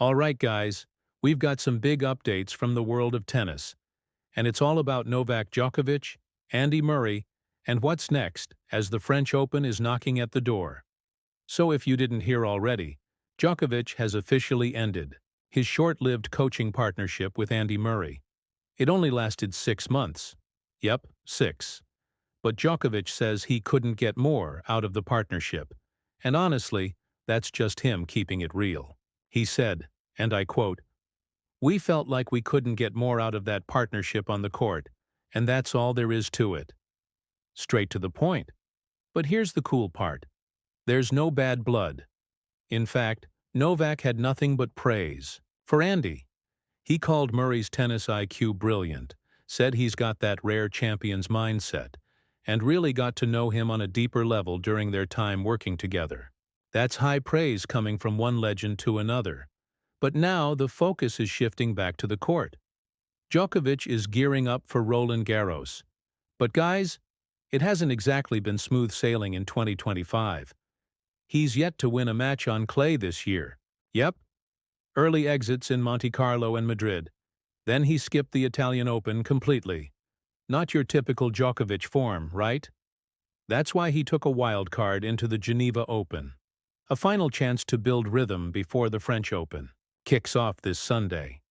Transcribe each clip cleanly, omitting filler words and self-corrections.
All right, guys, we've got some big updates from the world of tennis, and it's all about Novak Djokovic, Andy Murray, and what's next as the French Open is knocking at the door. So if you didn't hear already, Djokovic has officially ended his short-lived coaching partnership with Andy Murray. It only lasted 6 months. Yep, 6. But Djokovic says he couldn't get more out of the partnership, and honestly, that's just him keeping it real. He said, and I quote, "We felt like we couldn't get more out of that partnership on the court, and that's all there is to it." Straight to the point. But here's the cool part. There's no bad blood. In fact, Novak had nothing but praise for Andy. He called Murray's tennis IQ brilliant, said he's got that rare champion's mindset, and really got to know him on a deeper level during their time working together. That's high praise coming from one legend to another. But now the focus is shifting back to the court. Djokovic is gearing up for Roland Garros. But guys, it hasn't exactly been smooth sailing in 2025. He's yet to win a match on clay this year. Yep, early exits in Monte Carlo and Madrid. Then he skipped the Italian Open completely. Not your typical Djokovic form, right? That's why he took a wild card into the Geneva Open. A final chance to build rhythm before the French Open kicks off this Sunday.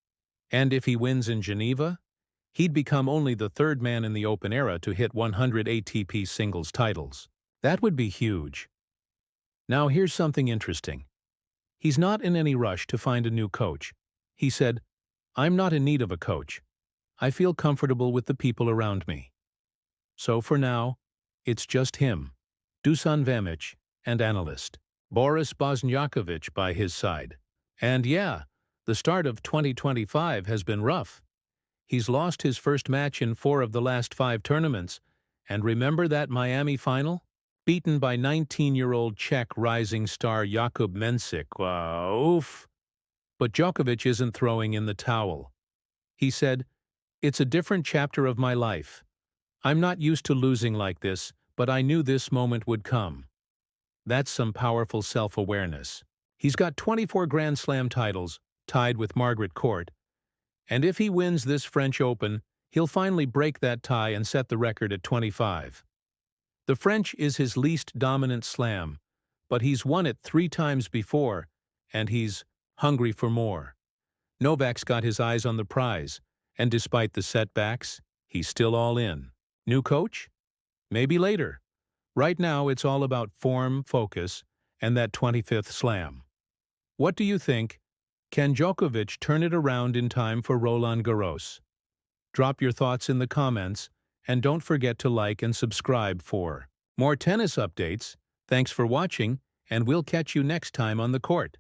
And if he wins in Geneva, he'd become only the third man in the Open era to hit 100 ATP singles titles. That would be huge. Now here's something interesting. He's not in any rush to find a new coach. He said, "I'm not in need of a coach. I feel comfortable with the people around me." So for now, it's just him, Dusan Vemic, and analyst Boris Bosniakovic by his side. And yeah, the start of 2025 has been rough. He's lost his first match in 4 of the last 5 tournaments, and remember that Miami final? Beaten by 19-year-old Czech rising star Jakub Mensik. Oof. But Djokovic isn't throwing in the towel. He said, "It's a different chapter of my life. I'm not used to losing like this, but I knew this moment would come." That's some powerful self-awareness. He's got 24 Grand Slam titles, tied with Margaret Court, and if he wins this French Open, he'll finally break that tie and set the record at 25. The French is his least dominant slam, but he's won it 3 times before, and he's hungry for more. Novak's got his eyes on the prize, and despite the setbacks, he's still all in. New coach? Maybe later. Right now, it's all about form, focus, and that 25th slam. What do you think? Can Djokovic turn it around in time for Roland Garros? Drop your thoughts in the comments, and don't forget to like and subscribe for more tennis updates. Thanks for watching, and we'll catch you next time on the court.